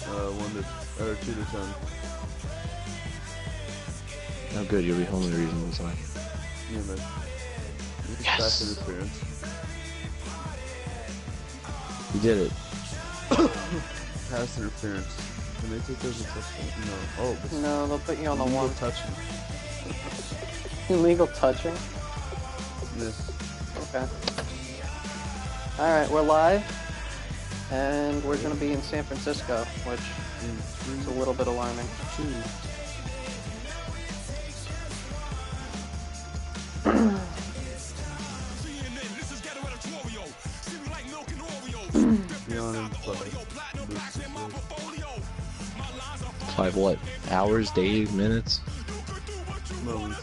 1 to, or 2 to 10. Oh good, you'll be home in reasonable time. Yeah, man. Yes! Pass interference. You did it. Pass interference. Can they take those as touchdown? No. Oh, but No, they'll put you on the one. touching. Illegal touching? Yes. Okay. Alright, we're live. And we're going to be in San Francisco, which is a little bit alarming. Five what? Hours, days, minutes? Moments.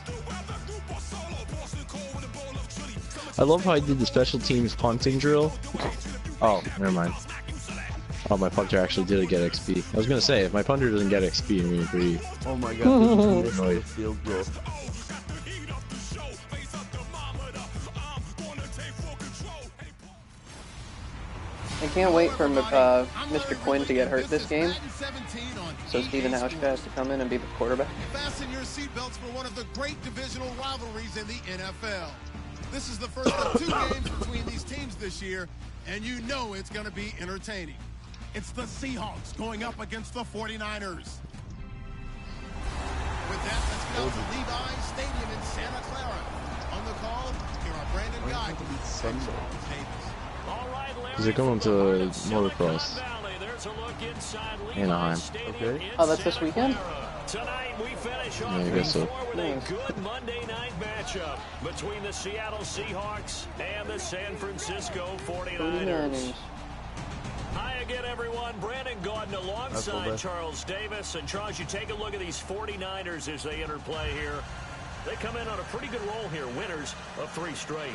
I love how I did the special teams punting drill. Oh, never mind. Oh, my punter actually did get XP. I was gonna say, if my punter doesn't get XP, I'm gonna agree. Oh my god, he missed the field goal. I can't wait for Mr. Quinn to get hurt this game, so Stephen Hauschka has to come in and be the quarterback. Fasten your seatbelts for one of the great divisional rivalries in the NFL. This is the first of 2 games between these teams this year, and you know it's going to be entertaining. It's the Seahawks going up against the 49ers. With that, let's get out to Levi's Stadium in Santa Clara. On the call, here are Brandon Guy and Charles Davis. Because they're going to motocross. Anaheim. Okay. Oh, that's this weekend? Tonight we finish Yeah, off I guess so. with a good Monday night matchup between the Seattle Seahawks and the San Francisco 49ers. Hi again, everyone. Brandon Gaudin alongside Charles Davis. And Charles, you take a look at these 49ers as they enter play here. They come in on a pretty good roll here, winners of 3 straight.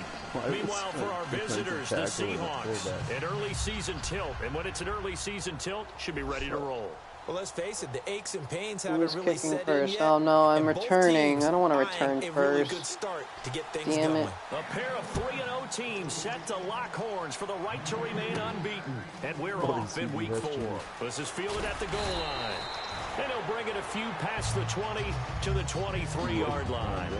Meanwhile, for our visitors, the Seahawks, an early season tilt. And when it's an early season tilt, should be ready to roll. Well, let's face it, the aches and pains Who's haven't really kicking set first? in yet. Oh no, I'm And both returning. teams I don't want to eyeing return a first. really good start to get things Damn going. it. A pair of 3-0 teams set to lock horns for the right to remain unbeaten. And we're off in week 4. This is fielded at the goal line. And he'll bring it a few past the 20 to the 23-yard line.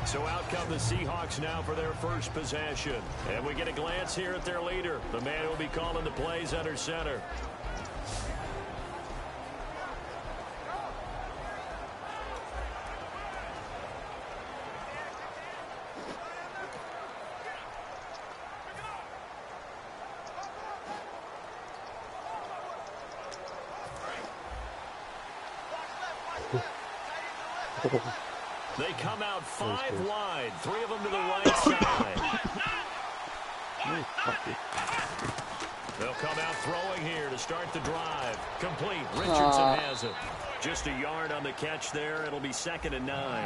So out come the Seahawks now for their first possession. And we get a glance here at their leader, the man who will be calling the plays under center. They come out 5 wide, 3 of them to the right side. They'll come out throwing here to start the drive. Complete. Richardson has it. Just a yard on the catch there. It'll be 2nd and 9.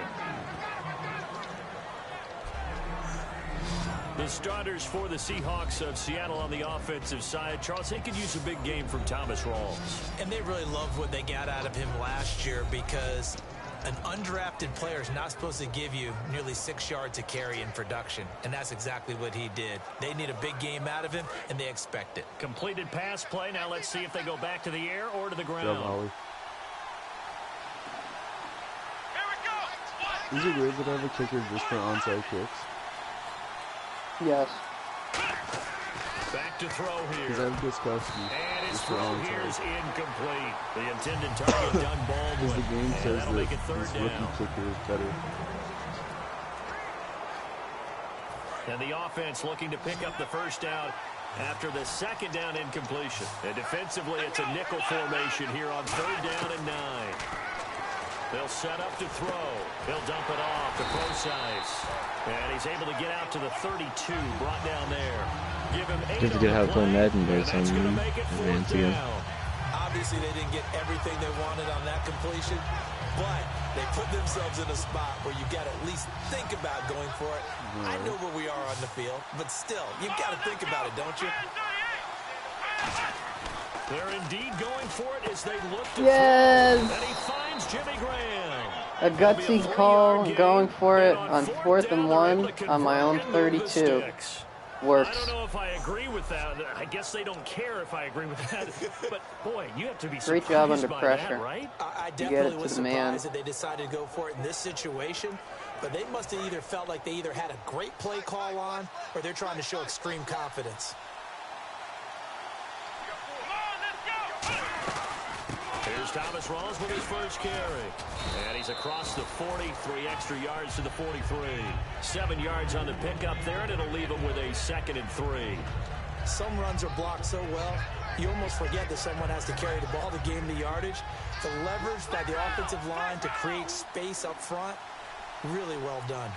The starters for the Seahawks of Seattle on the offensive side. Charles, they could use a big game from Thomas Rawls. And they really love what they got out of him last year because an undrafted player is not supposed to give you nearly 6 yards a carry in production, and that's exactly what he did. They need a big game out of him, and they expect it. Completed pass play. Now let's see if they go back to the air or to the ground. Is it weird that I have a kicker just for onside kicks? Yes. Back to throw here. Because I have Guskowski. And his just for throw onside. here is incomplete. The intended target done Because Baldwin. the game And says that'll that make it 3rd this down. rookie kicker is better. And the offense looking to pick up the first down after the 2nd down incompletion. And defensively, it's a nickel formation here on 3rd down and 9. They'll set up to throw. He'll dump it off to Procise. And he's able to get out to the 32, brought down there. Give him 8 Don't forget how to play Madden there, and that's going to make it 4th down. Obviously, they didn't get everything they wanted on that completion, but they put themselves in a spot where you got to at least think about going for it. I know where we are on the field, but still, you got to think about it, don't you? They're indeed going for it as they look to Yes! throw. And he finds Jimmy Graham. A gutsy call, going for it on 4th and 1 on my own 32. Works. I don't know if I agree with that. I guess they don't care if I agree with that. But boy, you have to be Great job under by pressure. that, right? I You get definitely it to was the man. surprised that they decided to go for it in this situation, but they must have either felt like they either had a great play call on or they're trying to show extreme confidence. Here's Thomas Rawls with his first carry. And he's across the 40, 3 extra yards to the 43. 7 yards on the pickup there, and it'll leave him with a 2nd and 3. Some runs are blocked so well, you almost forget that someone has to carry the ball to gain the yardage. The leverage by the offensive line to create space up front, really well done.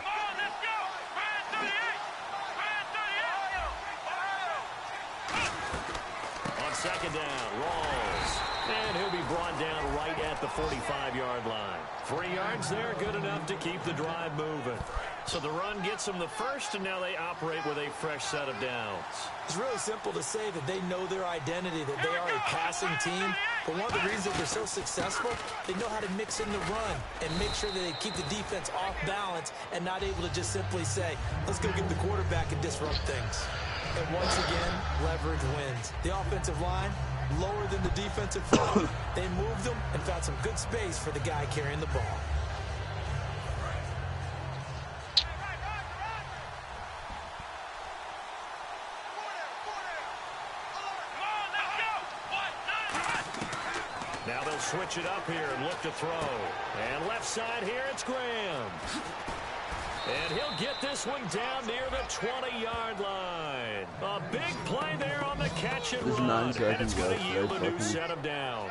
On 2nd down, Rawls. And he'll be brought down right at the 45-yard line. 3 yards there, good enough to keep the drive moving. So the run gets them the first, and now they operate with a fresh set of downs. It's really simple to say that they know their identity, that they are a passing team. But one of the reasons they're so successful, they know how to mix in the run and make sure that they keep the defense off balance and not able to just simply say, let's go get the quarterback and disrupt things. And once again, leverage wins. The offensive line, lower than the defensive front. They moved them and found some good space for the guy carrying the ball. Now they'll switch it up here and look to throw. And left side here, it's Graham. And he'll get this one down near the 20-yard line. A big play there on the catch and run. And it's going to yield a new set of downs.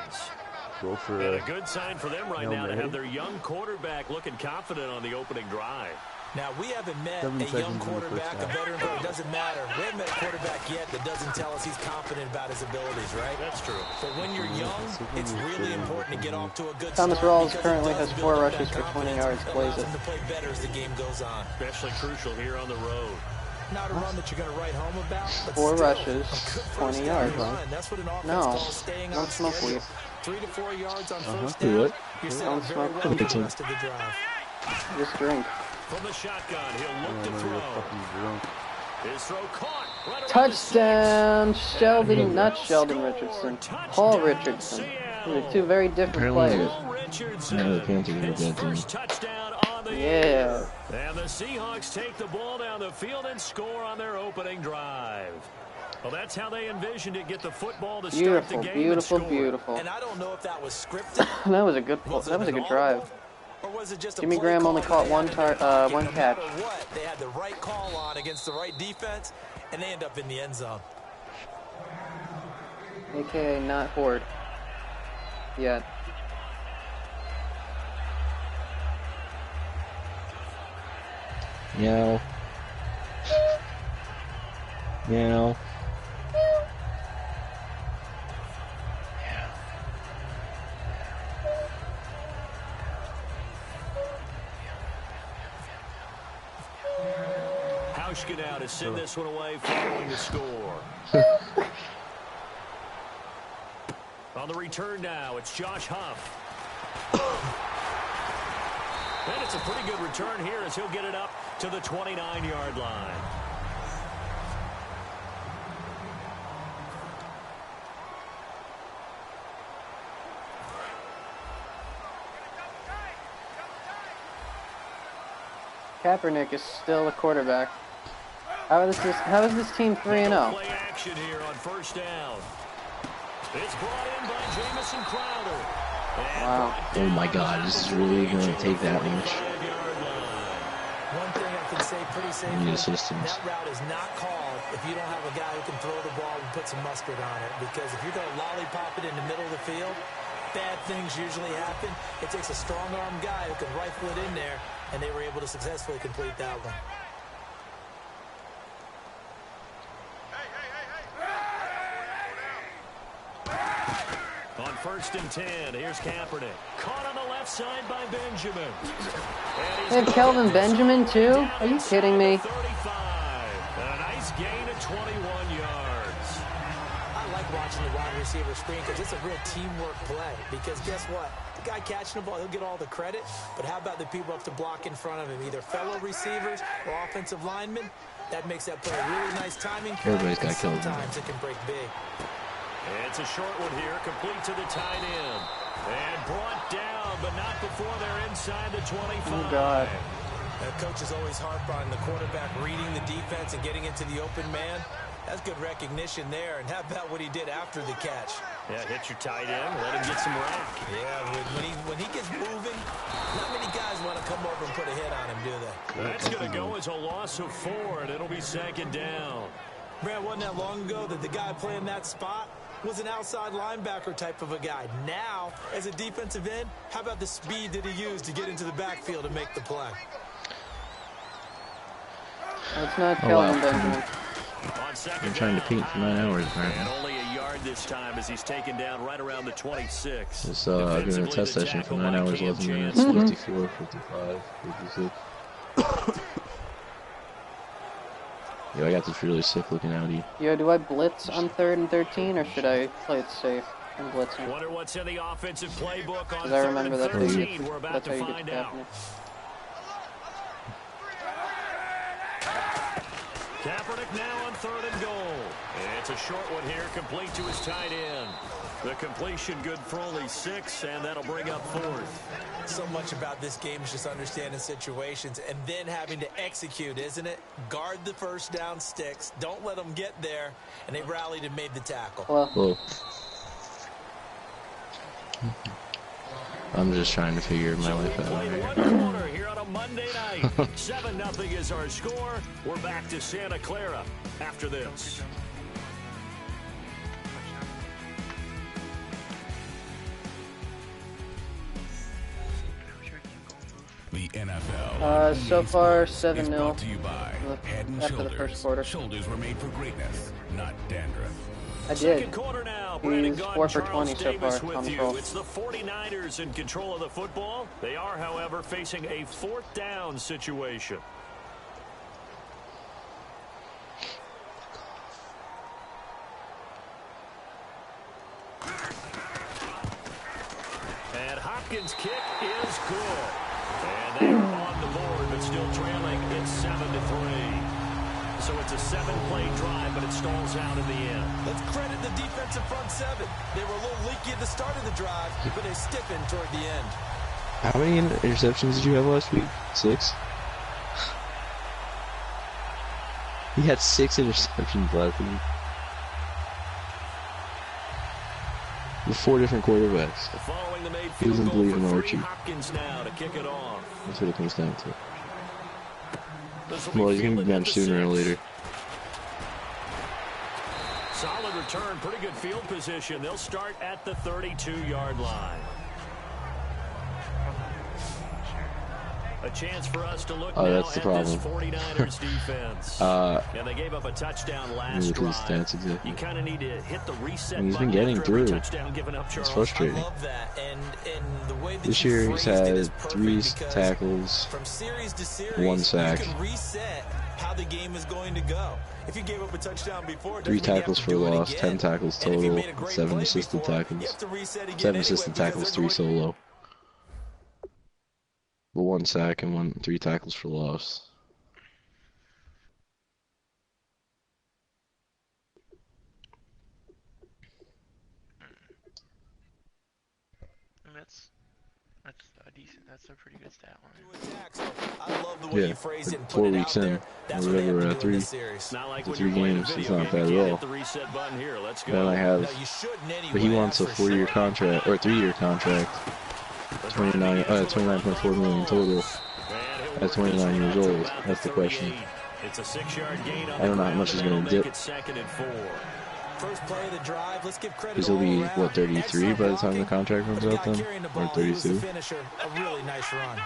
Go for And a good sign for them right now to have their young quarterback looking confident on the opening drive. Now, we haven't met a young quarterback, a veteran, but it doesn't matter. We haven't met a quarterback yet that doesn't tell us he's confident about his abilities, right? That's true. But when you're young, it's really important to get off to a good Thomas start. Rawls currently has 4 rushes for 20 yards. Plays it. To play better as the game goes on. Especially crucial here on the road. Not a run that you're going to write home about, but 4 still, rushes, 20 yards. run. That's what an offense No, calls staying don't on smoke schedule. weed. 3 to 4 yards on first Do down. it. You're set Don't up very smoke well weed. for the rest of the drive. Just drink. From the shotgun, he'll look to throw. His throw caught. Right Touchdown, Sheldon, not Sheldon Richardson, Paul Richardson. These are 2 very different players. No, the Panthers are His a bad team. first touchdown on the Yeah. year. And the Seahawks take the ball down the field and score on their opening drive. Well, that's how they envisioned it. Get the football to start the Beautiful, game. beautiful, and score. beautiful. And I don't know if that was scripted. That was a good drive. Or was it just a Jimmy play Graham call only that caught they one had to make? one No catch. matter what, they had the right call on against the right defense, and they end up in the end zone. AKA not Horde. Yet. Meow. Meow. Hauschka now to send this one away following the score. On the return now, it's Josh Huff. And it's a pretty good return here as he'll get it up to the 29-yard line. Kaepernick is still a quarterback. How is this team 3-0? Play action here on first down. It's brought in by Jamison Crowder. Wow. Oh my God, this is really going to take that much. One thing I can say pretty safely, Need assistance. that route is not called if you don't have a guy who can throw the ball and put some mustard on it. Because if you're going to lollipop it in the middle of the field, bad things usually happen. It takes a strong-arm guy who can rifle it in there, and they were able to successfully complete that one. On first and 10, here's Kaepernick. Caught on the left side by Benjamin. They have Kelvin Benjamin too? Are you kidding me? 35. A nice gain of 21 yards. I like watching the wide receiver screen because it's a real teamwork play. Because guess what? The guy catching the ball, he'll get all the credit. But how about the people up to block in front of him, either fellow receivers or offensive linemen? That makes that play a really nice timing. Everybody's got killed. Sometimes it can break big. It's a short one here, complete to the tight end. And brought down, but not before they're inside the 25. Oh, God. Coach is always harp on the quarterback reading the defense and getting into the open man. That's good recognition there. And how about what he did after the catch? Yeah, hit your tight end, let him get some rack. Yeah, when he gets moving, not many guys want to come over and put a hit on him, do they? That's going to go as a loss of 4, and it'll be 2nd down. Brad, wasn't that long ago that the guy playing that spot was an outside linebacker type of a guy. Now, as a defensive end, how about the speed that he used to get into the backfield and make the play? It's not Kelvin Benjamin. I'm trying to paint for 9 hours, man. And only a yard this time as he's taken down right around the 26. It's I've been in a test session for 9 hours, 11 minutes, 54, 55, 56. Yo, I got this really sick looking Audi. Yo, do I blitz on 3rd and 13, or should I play it safe and blitzing? Wonder what's in the offensive playbook on 3rd I remember and that 13. We're about to how you get find the out. Kaepernick now on 3rd and goal. It's a short one here, complete to his tight end. The completion good for only 6, and that'll bring up 4th. So much about this game is just understanding situations and then having to execute, isn't it? Guard the first down sticks. Don't let them get there. And they rallied and made the tackle. Well, I'm just trying to figure my life out. One quarter here on a Monday night. 7-0 is our score. We're back to Santa Clara after this. The NFL. So far, 7-0 Brought to you by Head and after the first quarter. Shoulders were made for greatness, not dandruff. I did. Second quarter now. Brandon He's Gaudin, 4 for Charles 20 so Davis far with on the you. roll. It's the 49ers in control of the football. They are, however, facing a 4th down situation. And Hopkins' kick is good. And they are on the board, but still trailing. It's 7-3. So it's a 7-play drive, but it stalls out in the end. Let's credit the defensive front 7. They were a little leaky at the start of the drive, but they stiffened toward the end. How many interceptions did you have last week? 6? He had 6 interceptions last week. With 4 different quarterbacks. Following the made He field doesn't goal believe for in free, Archie. Hopkins now to kick it off. That's what it comes down to. This will Well, he's going to fielded be at benched the sooner or 6. later. Solid return, pretty good field position. They'll start at the 32-yard line. A chance for us to look now that's the at this problem. 49ers defense. And they gave up a touchdown last look at his drive. stats exactly. You kind of need to hit the reset And he's been button getting after every through. touchdown given up, Charles. It's frustrating. I love that. And the way that This you year he's phrased it had is perfect 3 because tackles, from series to series, 1 sack. you can reset how the game is going to go. If you gave up a touchdown before, it 3 doesn't mean you have tackles to for do it loss, again. 10 tackles And if you total, made a great 7 play assisted before, you tackles. have to reset again 7 anyway assisted because tackles, they're 3 going- solo. But 1 sack and 3 tackles for loss. That's a pretty good stat line. I love the way Yeah, you phrased it and 4 put it weeks out in, there. That's or what they have whatever, to do in 3 this series. Not like to when 3 you're playing a games. It's video not game, bad you at can't all. hit the reset button here. Let's go. Then I have, No, you shouldn't anyway, but he wants a that's for 4-year sure. contract, or 3-year contract. 29.4 million total. At 29 years old. That's the question. It's a 6-yard gain on I don't know how much he's going to dip. It's 2nd and 4. First play of the drive. Let's give credit Because he'll be, all around. what, 33 Excellent by the time the blocking, contract runs but the out guy then? carrying the Or ball, he was the 32? finisher. A really nice run.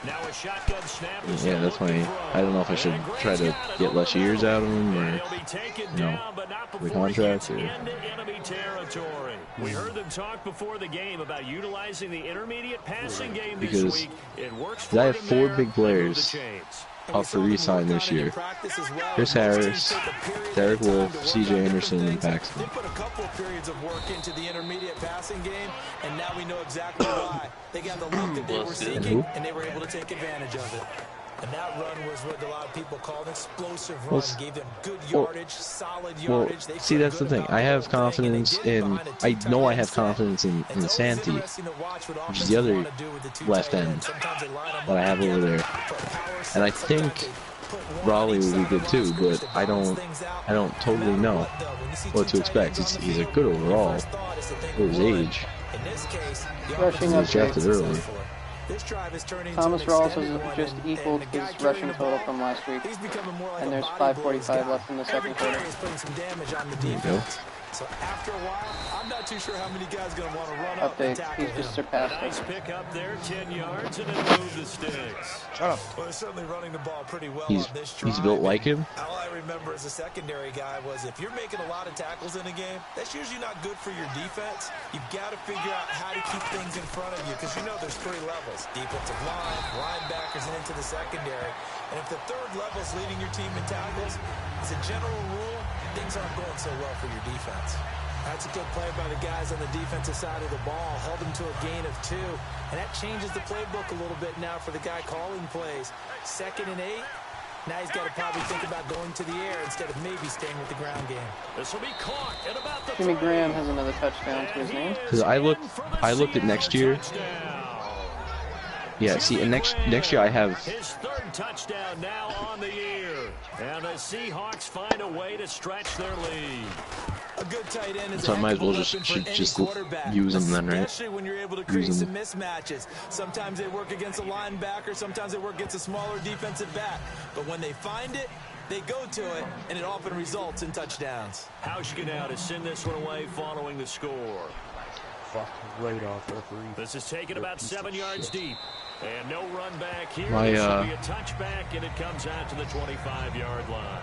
Now a shotgun snap. Yeah, that's why I don't know if I should try to get less years out of him or, He'll be taken you know, down, but not the before he contract gets or... into enemy territory. territory. We heard them talk before the game about utilizing the intermediate passing game this Because week. It works for I have them 4 there. big They move the players chains. up for re-sign this year. Chris Harris, Derek Wolf, CJ Anderson, and Paxton. They put a couple of periods of work into the intermediate passing game, and now we know exactly why. They got the look that they were seeking, and they were able to take advantage of it. And that run was what a lot of people call an explosive run. Gave them good yardage, solid yardage. Well, see, that's the thing. I have confidence in. I know I have confidence in Santi, which is the other left end that I have over there, and I think Raleigh will be good too. But I don't totally know what to expect. He's a good overall for his age. Rushing He was drafted early. Thomas Rawls has just equaled his rushing total from last week, and there's 5:45 left in the second quarter. There you go. So after a while, I'm not too sure how many guys going to want to run up and Update, tackle he's just him. surpassed Nice it. pick up there, 10 yards, and then move the sticks. Shut up. Well, they're certainly running the ball pretty well He's on this drive. built like him. All I remember as a secondary guy was if you're making a lot of tackles in a game, that's usually not good for your defense. You've got to figure out how to keep things in front of you because you know there's 3 levels: defensive line, linebackers, and into the secondary. And if the third level is leading your team in tackles, as a general rule, things aren't going so well for your defense. That's a good play by the guys on the defensive side of the ball. Held them to a gain of 2. And that changes the playbook a little bit now for the guy calling plays. 2nd and 8. Now he's got to probably think about going to the air instead of maybe staying with the ground game. This will be caught at about the Jimmy 30. Graham has another touchdown to his name. Because I looked at next year. Yeah, see, and next year I have. His 3rd touchdown now on the year. And the Seahawks find a way to stretch their lead. A good tight end is So a I might as well heck of a just weapon for any just quarterback, use them then, right? especially when you're able to create Use some them. mismatches. Sometimes they work against a linebacker, sometimes they work against a smaller defensive back. But when they find it, they go to it, and it often results in touchdowns. Hauschka now to send this one away following the score. Fuck, right off referee. This is taken about 7 yards deep. And no run back here. My, This will be a touchback, and it comes out to the 25-yard line.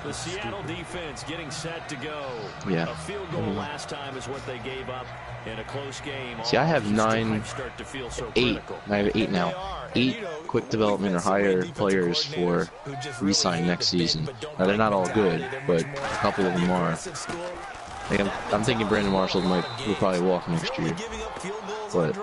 The Seattle defense getting set to go. Yeah. A field goal last time is what they gave up in a close game. See, I have All 9, start to feel so 8. critical. I have 8 now. 8 quick development or higher players for re-sign next season. Now they're not all good, but a couple of them are. Like I'm thinking Brandon Marshall will probably walk next year. But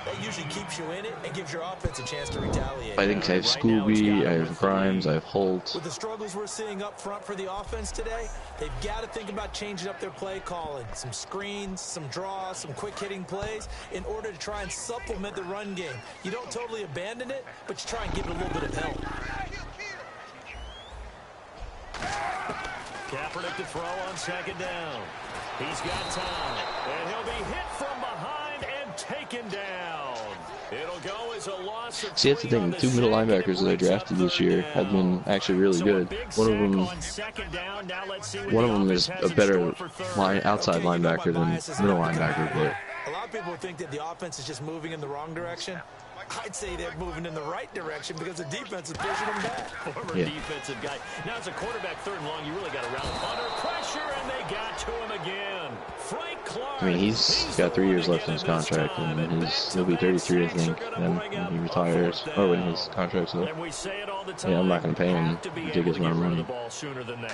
that usually keeps you in it and gives your offense a chance to retaliate. I think I have Scooby, I have Grimes, I have Holt. With the struggles we're seeing up front for the offense today, they've got to think about changing up their play calling. Some screens, some draws, some quick-hitting plays in order to try and supplement the run game. You don't totally abandon it, but you try and give it a little bit of help. Kaepernick to throw on 2nd down. He's got time, and he'll be hit from behind and taken down. It'll go as a loss of See, that's the thing. The 2 middle linebackers that I drafted this year have been actually really good. One of them is a better outside linebacker than middle linebacker, but A lot of people think that the offense is just moving in the wrong direction. I'd say they're moving in the right direction because the defense is pushing them back. Former defensive guy. Now it's a quarterback 3rd and long. You really got to round him under pressure, and they got to him again. Frank Clark. I mean, he's got 3 years left in his contract, and he'll be 33, I think, then when he retires, or when his contract's up. Yeah, I'm not going to pay him ridiculous amount of money.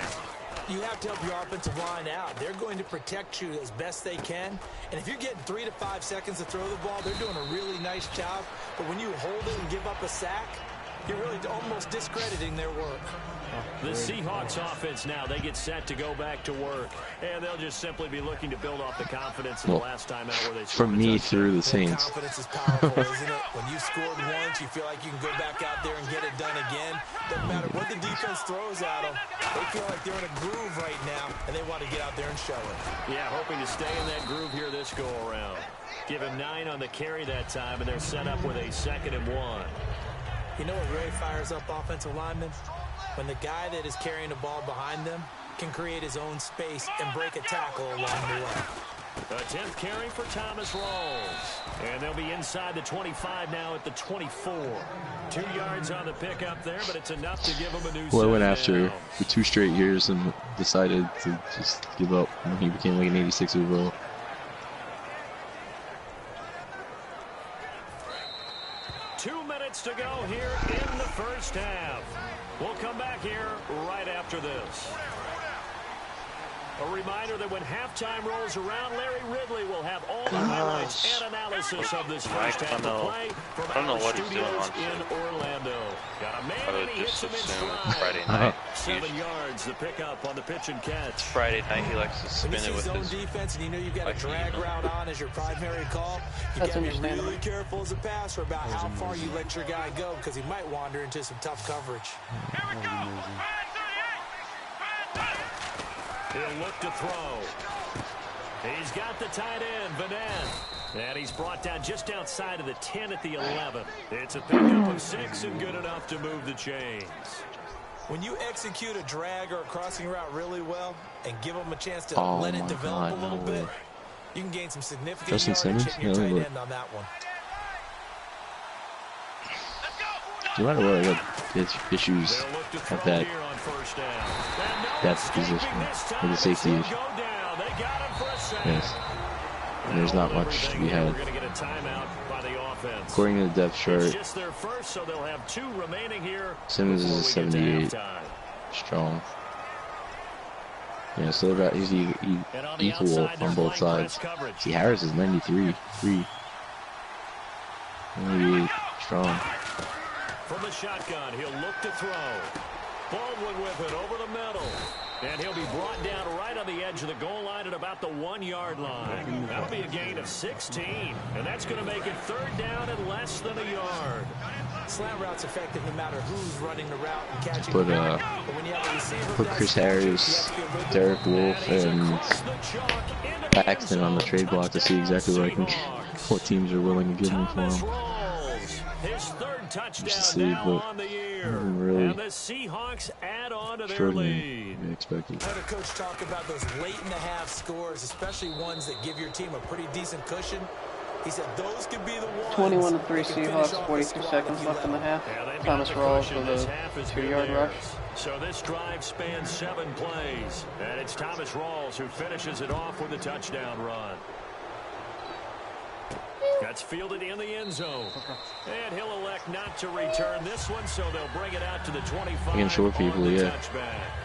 You have to help your offensive line out. They're going to protect you as best they can. And if you're getting 3 to 5 seconds to throw the ball, they're doing a really nice job. But when you hold it and give up a sack, you're really almost discrediting their work. The Seahawks offense now, they get set to go back to work. And they'll just simply be looking to build off the confidence of the last time out where they scored. From me through the Saints. Confidence is powerful, isn't it? When you scored once, you feel like you can go back out there and get it done again. Doesn't matter what the defense throws at them. They feel like they're in a groove right now, and they want to get out there and show it. Yeah, hoping to stay in that groove here this go-around. Give him 9 on the carry that time, and they're set up with a 2nd and 1. You know what really fires up offensive linemen? When the guy that is carrying the ball behind them can create his own space and break a tackle along the way. A 10th carry for Thomas Rawls. And they'll be inside the 25 now at the 24. 2 yards on the pickup there, but it's enough to give them a new Well, I went set after down. the 2 straight years in decided to just give up when he became like an 86 overall. To go here in the first half. We'll come back here right after this. A reminder that when halftime rolls around, Larry Ridley will have all the highlights and analysis of this first half of play from our studios in Orlando. Got a man and he hits him in stride. Friday night. 7 yards, the pickup on the pitch and catch. Friday night, he likes to spin it with his defense, and you know you've got a drag route on as your primary call. You got to be really careful as a passer about how far you let your guy go, because he might wander into some tough coverage. He'll look to throw. He's got the tight end, Vanette. And he's brought down just outside of the 10 at the 11. It's a pickup of 6 and good enough to move the chains. When you execute a drag or a crossing route really well and give them a chance to let it develop a little bit, you can gain some significant yardage hitting your tight end on that one. No matter what, I got issues at that depth position with the safety issue. Yes. And there's not much to be had. According to the depth chart, Simmons is a 78 strong. Yeah, so he's equal on both sides. See, Harris is 93, 98 strong. From the shotgun, he'll look to throw. Baldwin with it over the middle. And he'll be brought down right on the edge of the goal line at about the 1-yard line. That'll be a gain of 16. And that's going to make it 3rd down and less than a yard. Slant route's effective no matter who's running the route and catching But, the ball. But when you have a receiver, put Chris Harris, Derek Wolfe, and Paxton on the trade block to see exactly what teams are willing to give him for him. His 3rd touchdown Just to see, now on the year. Really and the Seahawks add on to their lead. Expected. I heard a coach talk about those late in the half scores, especially ones that give your team a pretty decent cushion. He said those could be the ones. 21-3 Seahawks, 42 seconds left in the half. Thomas Rawls with a 2-yard rush. So this drive spans 7 plays. And it's Thomas Rawls who finishes it off with a touchdown run. That's fielded in the end zone. And he'll elect not to return this one, so they'll bring it out to the 25. Against short people, yeah.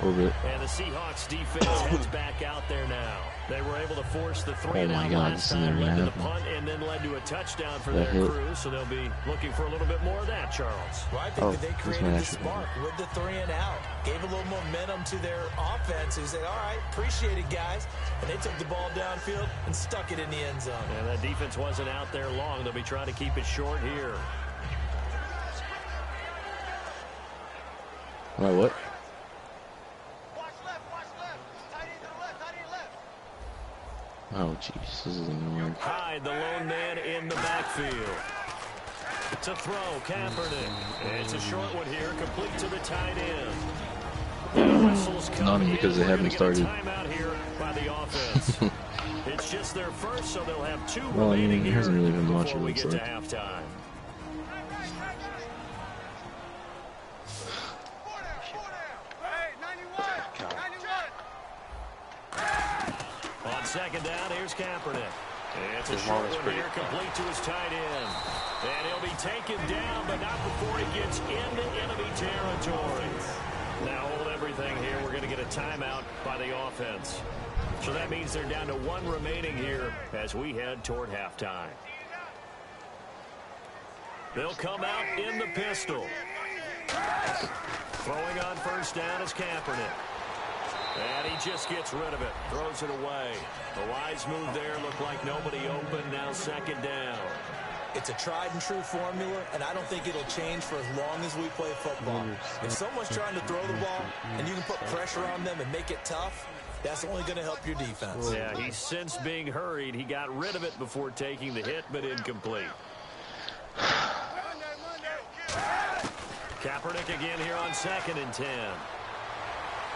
Over it. And the Seahawks defense heads back out there now. They were able to force the 3 and out last time, led to the punt, and then led to a touchdown for their crew. So they'll be looking for a little bit more of that, Charles. Well, I think that they created the spark with the 3 and out. Gave a little momentum to their offense, who said, all right, appreciate it, guys. And they took the ball downfield and stuck it in the end zone. And that defense wasn't out there long. They'll be trying to keep it short here. All right, what? Oh, jeez, this is annoying. Hyde, the lone man in the backfield. To throw, Kaepernick. It's a short one here, complete to the tight end. None, because they haven't started. Timeout here by the offense. It's just their first, so they'll have 2 Well, I mean, remaining it hasn't really been much, before we get like. to halftime. On 2nd down, here's Kaepernick. It's a short one here, complete to his tight end. And he'll be taken down, but not before he gets into enemy territory. Now hold everything here. We're going to get a timeout by the offense. So that means they're down to 1 remaining here as we head toward halftime. They'll come out in the pistol. Throwing on 1st down is Kaepernick. And he just gets rid of it. Throws it away. A wise move there. Looked like nobody open. Now 2nd down. It's a tried and true formula, and I don't think it'll change for as long as we play football. If someone's trying to throw the ball and you can put pressure on them and make it tough, that's only going to help your defense. Yeah, he's since being hurried. He got rid of it before taking the hit, but incomplete. Kaepernick again here on 2nd and 10.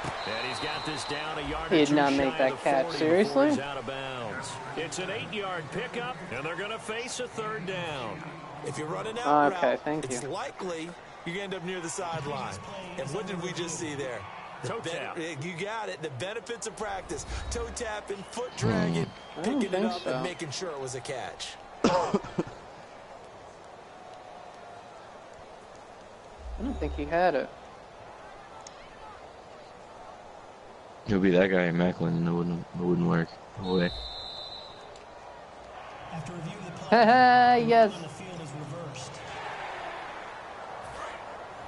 And he's got this down a yard. He did not make that catch. Seriously? Out of bounds. It's an 8-yard pickup, and they're going to face a 3rd down. If you're running out okay, thank you. it's likely you're going to end up near the sideline. And what did we just see there? Toe tap. You got it. The benefits of practice. Toe tapping, foot dragging, picking it up, and making sure it was a catch. I don't think he had it. He'll be that guy in Macklin, and it wouldn't work. No way. After review, the play Yes. on the field is reversed.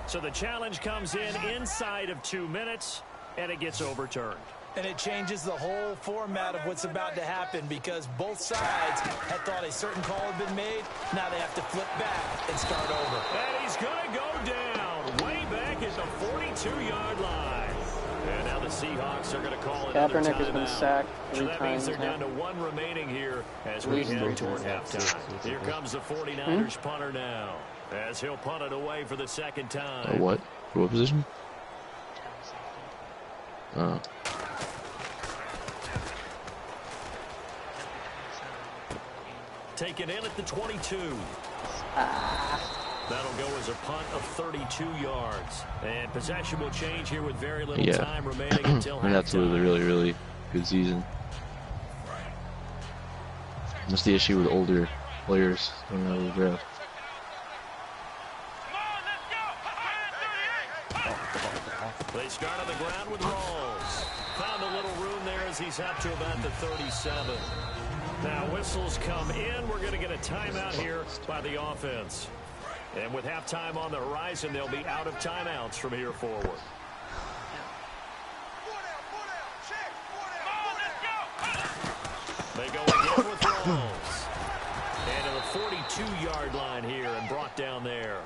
So the challenge comes in inside of 2 minutes, and it gets overturned. And it changes the whole format of what's about to happen because both sides had thought a certain call had been made. Now they have to flip back and start over. And he's going to go down way back at the 42-yard line. And now the Seahawks are going to call another Kaepernick timeout. has been sacked 3 So that means times they're now. down to 1 remaining here as we head toward halftime. Here comes the 49ers punter now as he'll punt it away for the second time. What? What position? Taken in at the 22. That'll go as a punt of 32 yards. And possession will change here with very little time remaining until halftime. And that's really good season. That's the issue with older players coming out of the draft. They start on the ground with Rawls. Found a little room there as he's up to about the 37. Now whistles come in. We're going to get a timeout here by the offense. And with halftime on the horizon, they'll be out of timeouts from here forward. They go again with Rawls. And to the 42-yard line here and brought down there.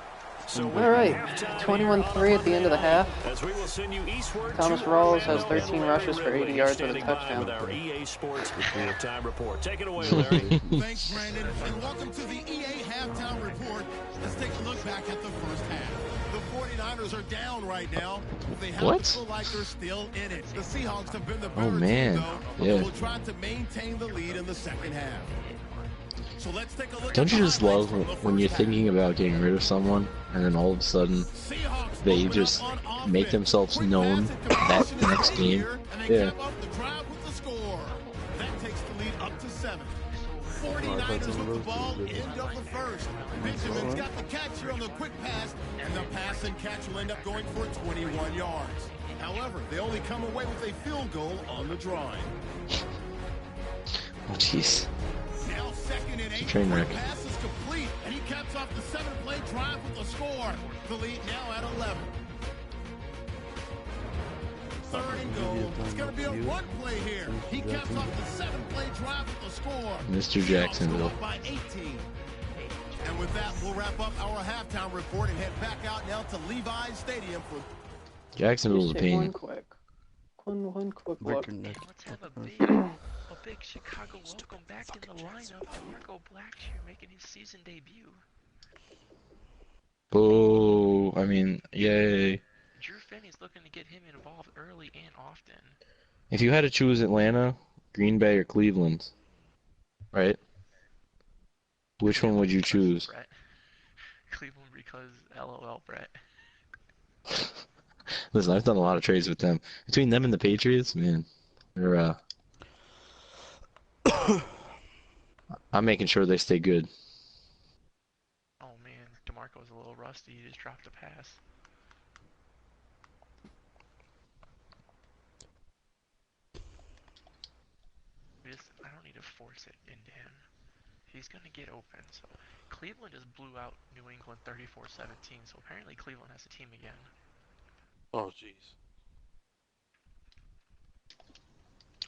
So all right, 21-3 at the end of the half. As we will send you eastward, Thomas Rawls has 13 rushes for 80 yards with a touchdown. With our EA Sports halftime report. Take it away, Larry. Thanks, Brandon, and welcome to the EA Halftime Report. Let's take a look back at the first half. The 49ers are down right now. They have to feel like they're still in it. The Seahawks have been the better team, though. They will try to maintain the lead in the second half. So let's take a look. Don't you just love when you're thinking about getting rid of someone and then all of a sudden they just make themselves known that next game? Yeah. That takes the lead up to 7. 49ers with the ball, end of the first. Benjamin's got the catch here on the quick pass, and the pass and catch will end up going for 21 yards. However, they only come away with a field goal on the drive. Oh, jeez. Now second and 8. Train wreck. Pass is complete, and he caps off the 7-play drive with a score. The lead now at 11. Third and goal. It's going to be a run play here. He caps off the 7-play drive with a score. Mr. Jacksonville. By 18. And with that, we'll wrap up our halftime report and head back out now to Levi's Stadium for Jacksonville's a pain. One quick look. Let's have a big Chicago welcome back in the lineup. Marco Blackshear making his season debut. Boo! I mean, yay! Drew Finney's looking to get him involved early and often. If you had to choose Atlanta, Green Bay, or Cleveland, right? Which one would you choose? Brett. Cleveland because LOL, Brett. Listen, I've done a lot of trades with them. Between them and the Patriots, man, they're I'm making sure they stay good. Oh man, DeMarco's a little rusty. He just dropped a pass. I don't need to force it into him. He's gonna get open. So Cleveland just blew out New England 34-17. So apparently Cleveland has a team again. Oh jeez.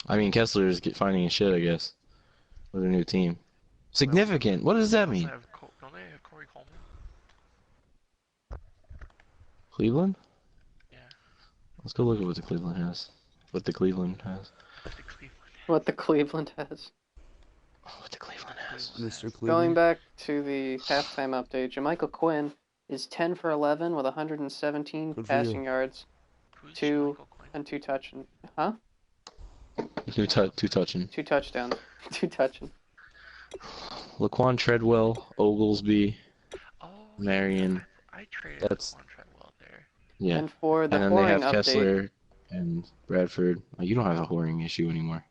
I mean, Kessler is finding his shit, I guess, with a new team. Significant. What does that mean? Don't they have Corey Coleman? Cleveland? Yeah. Let's go look at what the Cleveland has. What the Cleveland has. What the Cleveland has. Mr. Cleveland. Going back to the halftime update, Jermichael Quinn is 10 for 11 with 117 passing yards, two touching. Huh? Two touching. Two touchdowns. Two touching. Laquan Treadwell, Oglesby, Marion. I traded That's Laquan Treadwell there. Yeah. And for the and then they scoring have update, Kessler, and Bradford. Oh, you don't have a whoring issue anymore.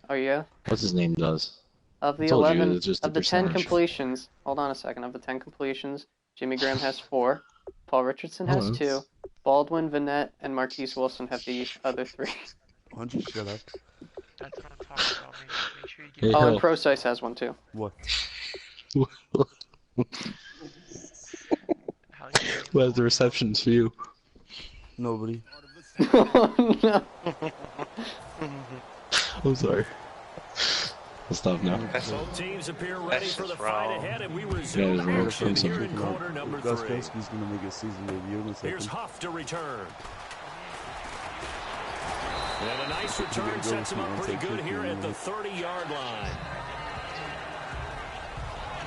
Oh yeah. What's his name does? Of the I told you, 11, it's just of the the 10 percentage. completions, hold on a second. Of the 10 completions, Jimmy Graham has 4, Paul Richardson Oh, has that's- 2, Baldwin, Vanette, and Marquise Wilson have the other 3. Why don't you shut up? That's what I'm talking about. Make sure you Hey, get. Oh, and Hill. Procise has 1 too. What? Who has the receptions for you? Nobody. Oh no. I'm sorry. I'll stop now. Both teams appear ready That's for the just fight wrong. ahead, and we Yeah, resume it's wrong. action I'm here sorry. in quarter number Gus 3. Pesky's gonna make a season debut in a Here's second. Huff to return. And a nice return sets him up pretty good here at the 30-yard line.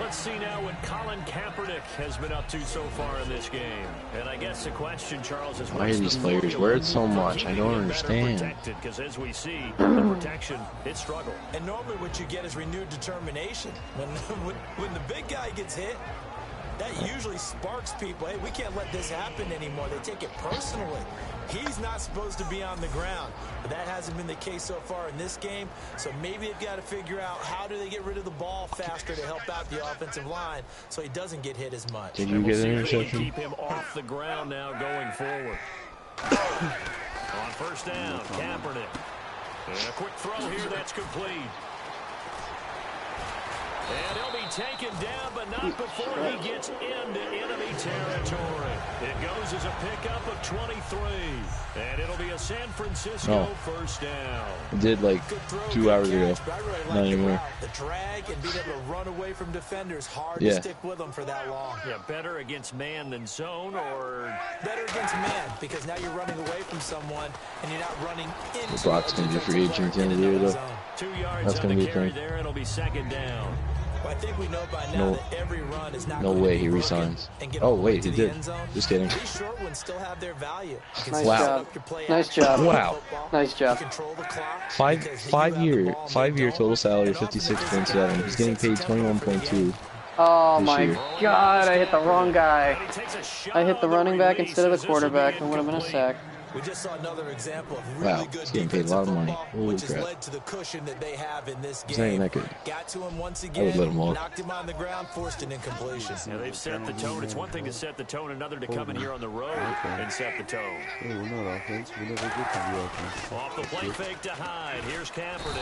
Let's see now what Colin Kaepernick has been up to so far in this game. And I guess the question, Charles, is Why are these players worth so much? I don't understand. Because as we see, the protection, it struggled. And normally what you get is renewed determination. When the big guy gets hit, that usually sparks people. Hey, we can't let this happen anymore. They take it personally. He's not supposed to be on the ground. But that hasn't been the case so far in this game. So maybe they've got to figure out how do they get rid of the ball faster to help out the offensive line so he doesn't get hit as much. Did you get an interception? Keep him off the ground now going forward. On first down, Kaepernick. And a quick throw here that's complete. And he'll be taken down, but not before he gets into enemy territory. It goes as a pickup of 23. And it'll be a San Francisco first down. I did like 2 hours ago. Not anymore. The drag and being able to run away from defenders, hard Yeah. to stick with them for that long. Yeah, better against man than zone, or better against man, because now you're running away from someone and you're not running into Brock's going to be free agent at the end of the year, though. 2 yards That's on going to the be a carry thing. there, and it'll be second down. Well, I think we know by now No. that every run is not No going way to he be resigns. and get Oh, all the way wait, to he the did. end zone. Just kidding. These short ones still have their value. You can Nice set job. up your play Nice action, job. Wow. football. Nice job. You control the clock Five because you five have the year ball and five they year don't. total salary And often the 56.7. He's getting paid 21.2. Oh This my year. god, I hit the wrong guy. And he takes a shot I hit the on running back release instead of as the this will be quarterback. It would have been a incomplete. sack. We just saw another example of Wow, really good he's getting paid a defensive lot of money. football, Holy which has crap. led to the cushion that they have in this He's not even game. that good. Got to him once I would again, let him walk. knocked him on the ground, forced an incompletion. Yeah, they've set the tone. It's one thing to set the tone, another to come in here on the road and set the tone. Hey, we're not offense. We never get to the offense. Off the play fake to Hyde. Here's Kaepernick.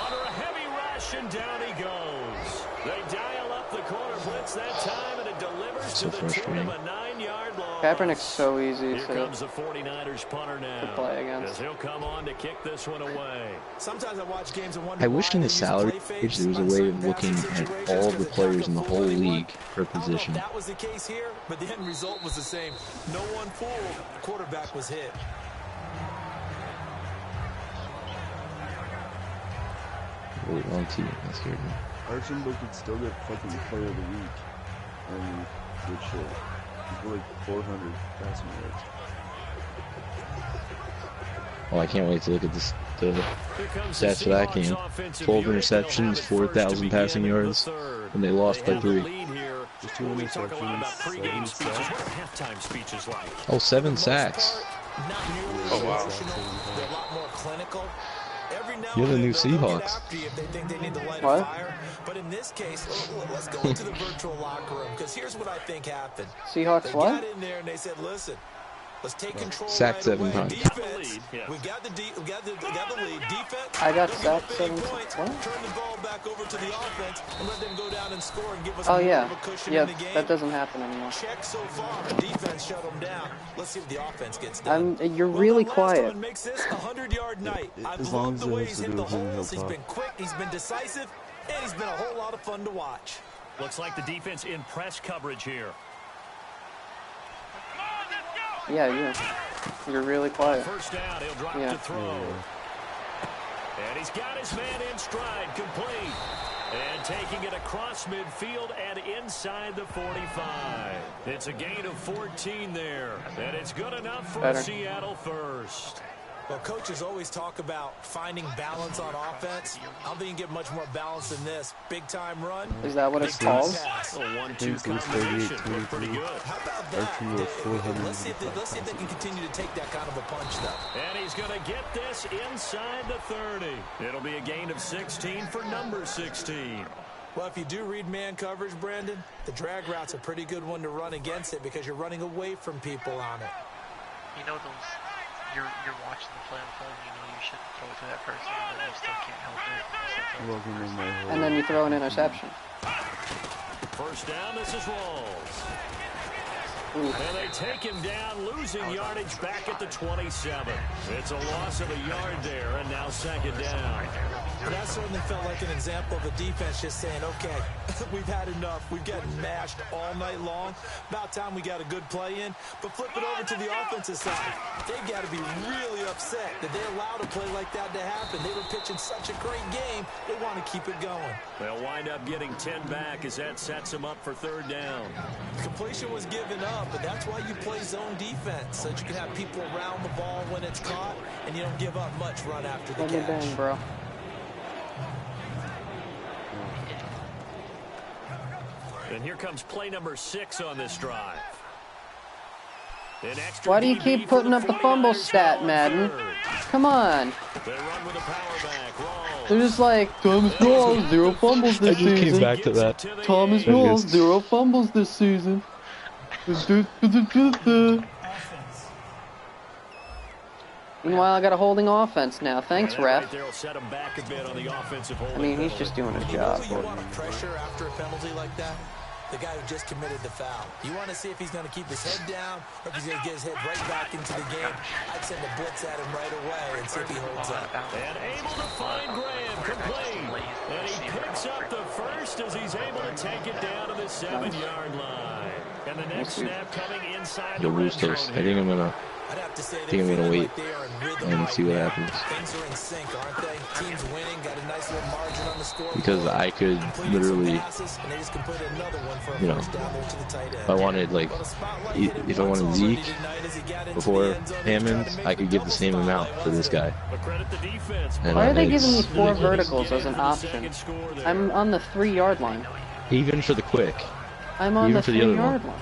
Under a heavy rush, and down he goes. They dial up the corner blitz that time, and it delivers So to the tune frustrating. of a 9-yard loss. Kaepernick's so easy Here to comes the 49ers punter now. play against. As he'll come on to kick this one away. Sometimes I watch games and wonder I wish why in they the use salary play page fakes there was a on way certain of looking passing at situations all the because players in the they're whole trying to fool league per anyone. I don't know position. if that was the case here, but the end result was the same. No one fooled. The quarterback was hit. Wait, wrong team. That scared me. Archambault could still get fucking player of the week. And good shit. He's got like 400 passing yards. Oh, I can't wait to look at this. The Here comes the stats for that Seahawks game. offensive 12 unit. They'll have interceptions, it first to 4,000 begin passing the yards, third. and they lost They by have the 3. lead here. Just 2 We talk a lot about interceptions, pregame 7 speeches. sacks. What are halftime speeches like? Oh, 7 For the most sacks. part, not nearly Oh, as wow. emotional. They're a lot more clinical. Every now You're the and new then they'll get Seahawks. after you if they think they need to light What? a fire. But in this case, let's go into the virtual locker room, because here's what I think happened. Seahawks They what? got in there and they said, listen, let's take control Sacked right 7 away. times. Defense, Yeah. we got the lead. Defense, I got don't give sacked up any 7 points. what? Turn the ball back over to the offense and let them go down and score and give us Oh more yeah. of a cushion Yeah, in the game. that doesn't happen anymore. Check so far. The defense shut them down. Let's see if the offense gets done. You're Well, really that last quiet. one makes this a 100-yard night. I've As long loved as the it way has he's to hit do the with him, he'll holes. He's talk. been quick. He's been decisive. And he's been a whole lot of fun to watch. Looks like the defense in press coverage here. Yeah, you're really quiet. First down, he'll drop Yeah. to throw. And he's got his man in stride, complete. And taking it across midfield and inside the 45. It's a gain of 14 there. And it's good enough for Better. a Seattle first. Well, coaches always talk about finding balance on offense. I don't think you get much more balance than this. Big-time run. Is that what it's called? A 1-2 combination. Pretty good. How about that? Let's see if they can continue to take that kind of a punch, though. And he's going to get this inside the 30. It'll be a gain of 16 for number 16. Well, if you do read man coverage, Brandon, the drag route's a pretty good one to run against it because you're running away from people on it. You know those, you're watching the play on film, you know you shouldn't throw it to that person, but you still can't help it. And then you throw an interception. First down, this is Rawls. Ooh. And they take him down, losing yardage back at the 27. It's a loss of a yard there, and now second down. And that certainly felt like an example of the defense just saying, okay, we've had enough. We've gotten mashed all night long. About time we got a good play in. But flip it over to the offensive side. They've got to be really upset that they allowed a play like that to happen. They were pitching such a great game. They want to keep it going. They'll wind up getting 10 back as that sets them up for third down. Completion was given up, but that's why you play zone defense, so that you can have people around the ball when it's caught, and you don't give up much run after the catch. Bang, bro. And here comes play number 6 on this drive. Why do you keep putting up the fumble stat, Madden? Come on. They run with a power back. Rawls. They're just like, Thomas Rawls, 0 fumbles this I just came season. back to that. Thomas Rawls, 0 fumbles this season. Meanwhile, I got a holding offense now. Thanks, ref. I mean, he's just doing his job. You want to pressure after a penalty like that? The guy who just committed the foul. You want to see if he's going to keep his head down or if he's going to get his head right back into the game. I'd send a blitz at him right away and see if he holds up. And able to find Graham, complete. And he picks up the first as he's able to take it down to the 7-yard line. And the next snap coming inside the red zone. I think I'm gonna wait and see what happens. Things are in sync, aren't they? Teams winning, got a nice little margin on the score. Because I could literally, you know, if I wanted, like, if I wanted Zeke before Hammond, I could give the same amount for this guy. And why are they giving me 4 verticals as an option? I'm on the 3-yard line. Even for the quick. I'm on the 3-yard line.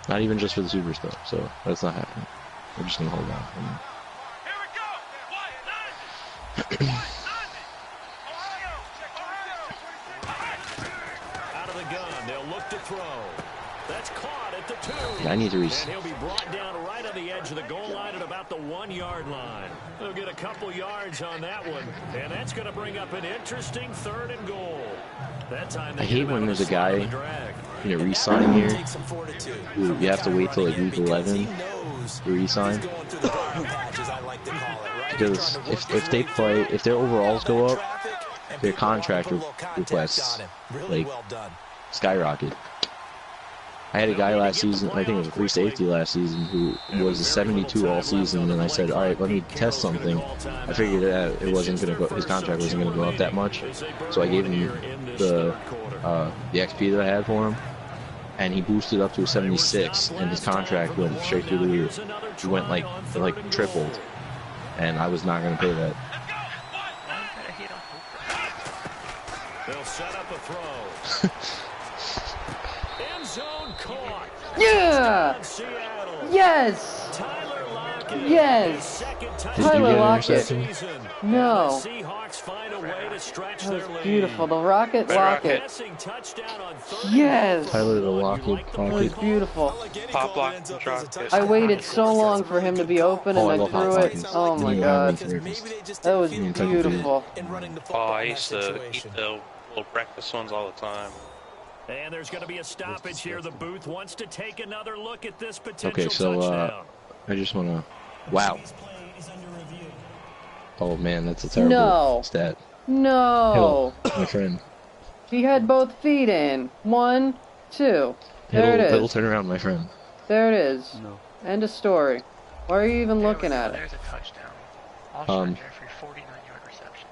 Not even just for the super stuff, so that's not happening. We're just gonna hold on. Out of the gun, they'll look to throw. That's caught at the 2. Yeah, I need to and he'll be brought down right on the edge of the goal line at about the 1-yard line. They'll get a couple yards on that one, and that's going to bring up an interesting 3rd and goal. That time I hate when there's a guy, you know, re-sign here. You have to wait till like week 11 to re-sign. Because if they play, if their overalls go up, their contract requests like skyrocket. I had a guy last season, I think it was a free safety last season, who was a 72 all season, and I said, all right, let me test something. I figured that it wasn't going to go, his contract wasn't going to go up that much, so I gave him the XP that I had for him, and he boosted up to a 76, and his contract went straight through the roof. He went like tripled, and I was not going to pay that. They'll set up a throw. Yeah! Yes! Yes! Tyler Lockett. No. That was beautiful. The Rocket Lockett. Yes! Tyler the Lockett. That was beautiful. Pop lock. I waited so long for him to be open and I threw it. Oh my god. That was beautiful. Oh, I used to eat the little breakfast ones all the time. And there's going to be a stoppage here. The booth wants to take another look at this potential Okay, so I just want to. Wow. Oh man, that's a terrible stat. No. Hill, my friend. He had both feet in. 1, 2. There it is. It'll turn around, my friend. There it is. No. End of story. Why are you even looking at it? There's a touchdown. Alshon Jeffrey, 49-yard reception.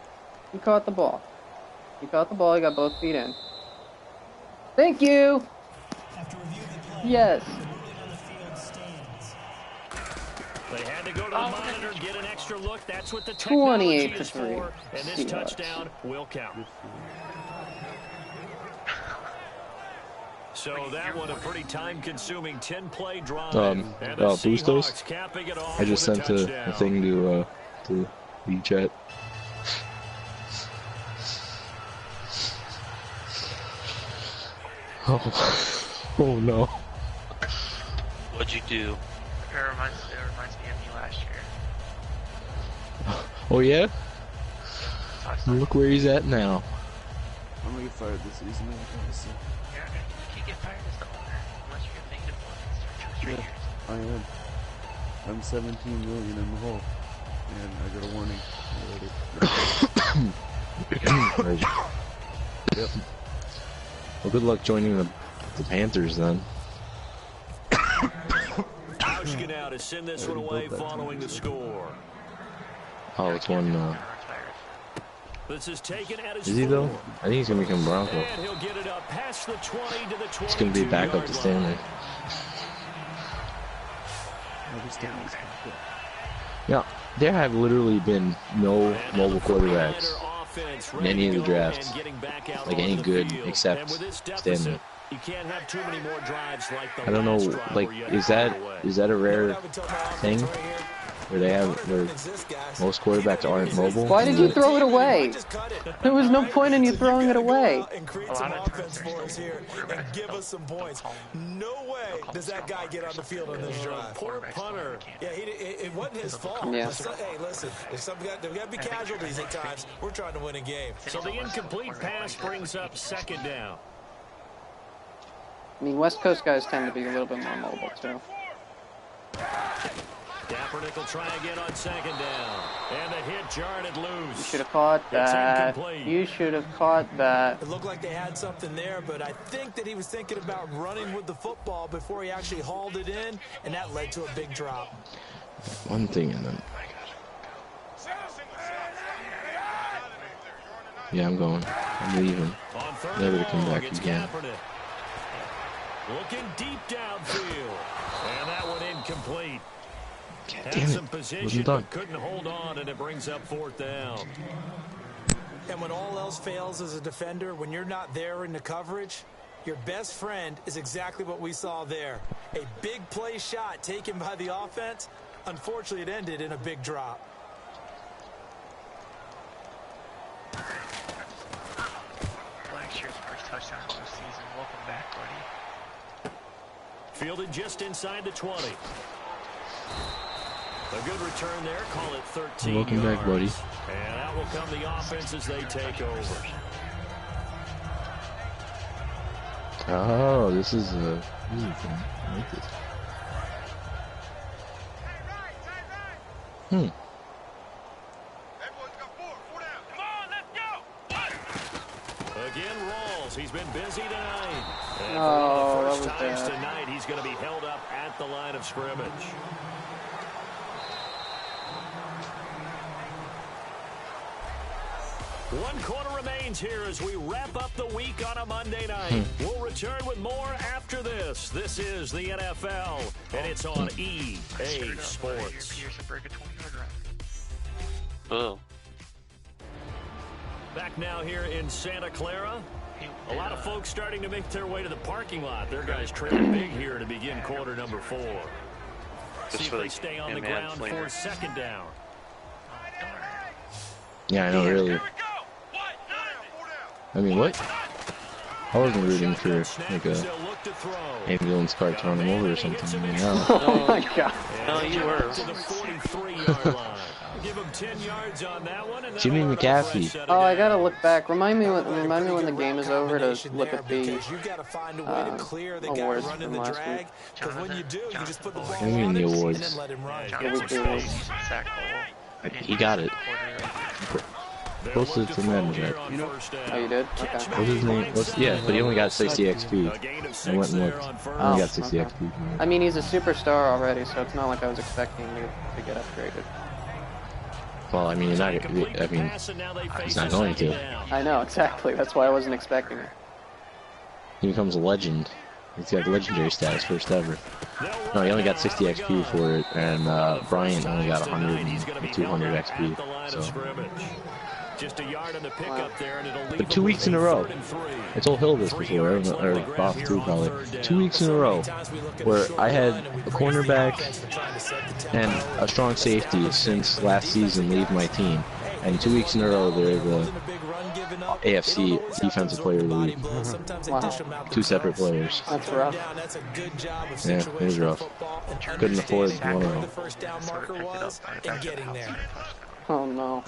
He caught the ball. He caught the ball. He got both feet in. Thank you. Yes. They had to go to the monitor and get an extra look. That's what the 28 technology is to 3. for, and this Seahawks. touchdown will count. So that one a pretty time-consuming 10-play drive. And the Boostos? Seahawks capping it off I just with sent a touchdown. thing to the chat. Oh no. What'd you do? It reminds me of me last year. Oh yeah? Look where he's at now. I'm gonna get fired this season, man. You can't get fired as the owner unless you're negative points for 2 straight years. I am. I'm 17 million in the hole, and I got a warning already. Yep. Well, good luck joining the Panthers then. Hauschka now to send this one away following the score. Oh, it's one. This is taken at his Is he though? 4. I think he's gonna become Bronco. And he'll get it up past the 20 to the 20. It's gonna be back up to Stanley. Yeah, there have literally been no mobile quarterbacks in any of the drafts, like any good, except Stanley. You can't have too many more drives like the I don't know, like, is that a rare thing where most quarterbacks aren't mobile? Why did you throw it away? There was no point in you throwing it away. Create some offense for us here and give us some points. No way does that guy get on the field on this drive. Poor punter. Yeah, it wasn't his fault. Yeah. Hey, listen, there's got to be casualties at times. We're trying to win a game. So the incomplete pass brings up 2nd down. I mean, West Coast guys tend to be a little bit more mobile, too. Kaepernick will try again on 2nd down. And the hit jarred it loose. You should have caught that. You should have caught that. It looked like they had something there, but I think that he was thinking about running with the football before he actually hauled it in, and that led to a big drop. One thing and then. Yeah, I'm going. I'm leaving. Never to come back again. Kaepernick. Looking deep downfield. And that one incomplete. God damn it. Wasn't done. Couldn't hold on, and it brings up 4th down. And when all else fails as a defender, when you're not there in the coverage, your best friend is exactly what we saw there. A big play shot taken by the offense. Unfortunately, it ended in a big drop. Blackshear's first touchdown of the season. Welcome back, buddy. Fielded just inside the 20. A good return there. Call it 13 Welcome yards. back, buddy. And that will come the offense as they take over. Oh, this is a thing. I like this. Again, Rawls. He's been busy tonight. And Oh, for one that of the was first times bad. tonight, he's going to be held up at the line of scrimmage. One quarter remains here as we wrap up the week on a Monday night. We'll return with more after this. This is the NFL, and it's on EA Sports. Oh. Back now here in Santa Clara. A lot of folks starting to make their way to the parking lot. Their guys trailing big here to begin quarter number 4. See if they stay on the ground for 2nd down. Yeah, I know, really. I mean, what? I wasn't rooting for, like, a ambulance car throwing him over or something. I mean, no. Oh my god. No, you were. To the 43-yard line. Give him 10 yards on that one. And Jimmy McCaffrey. Oh, I gotta look back. Remind me when the game is over to look at the awards from last week. Because when you do, you just put the ball What do you mean on the it awards? and then let him run. The weekly awards. He got it. Posted it to Madden chat. Oh, you did? Okay. What's his name? Yeah, but he only got 60 XP. I went and looked. He only got 60 okay. XP. I mean, he's a superstar already, so it's not like I was expecting him to get upgraded. Well, I mean, he's not going to. I know, exactly. That's why I wasn't expecting it. He becomes a legend. He's got legendary status, first ever. No, he only got 60 XP for it, and Bryant only got 100 and 200 XP. So. Just a yard on the pickup there, and it'll leave But 2 weeks in a row. I told Hill this before, or Bob too probably. 2 weeks in a row where I had a cornerback and a strong safety since last season leave my team. And 2 weeks in a row, they're the AFC Defensive Player of the Week. Wow. 2 separate players. That's rough. Yeah, it was rough. Couldn't afford one of them. Oh no.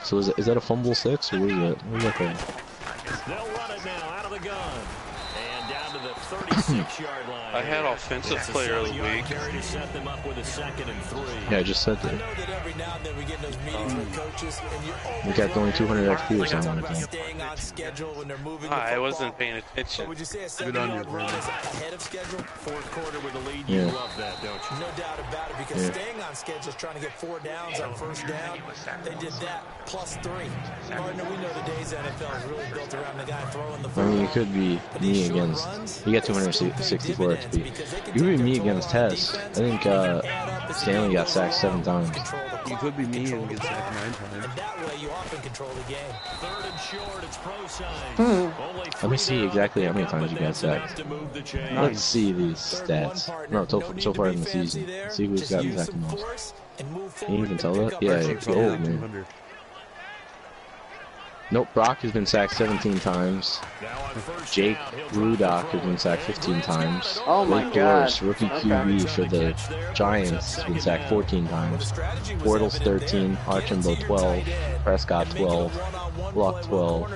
So is that a fumble 6 or what is it? What is that called? They'll run it now out of the gun. And down to the 36-yard line. I had offensive player of the week. Yeah, I just said that. We got only 200 XP or something like that. I wasn't paying attention. Good on you, Brandon. Fourth quarter with the lead, Yeah. you love that, don't you? No doubt about it, because staying on schedule is trying to get 4 downs on first down. They did that +3. Partner, we know the days NFL is really built around the guy throwing the I football. mean, it could be me against. He got 264 XP. It could be me against Tess. I think Stanley got sacked 7 times. You could be me and get sacked 9 times. That way you often control the game. Third and short, it's pro signs. Let me see exactly how many times you got sacked. Let's see these stats. No, so far in the season. See who's gotten sacked the most. Can you even tell that? Yeah, it's old, man. Nope, Brock has been sacked 17 times. Jake Rudock has been sacked 15 times. Oh my Blake God. Doris, rookie QB for the Giants, has been sacked 14 times. Bortles 13, Archambault 12, Prescott 12, Luck 12.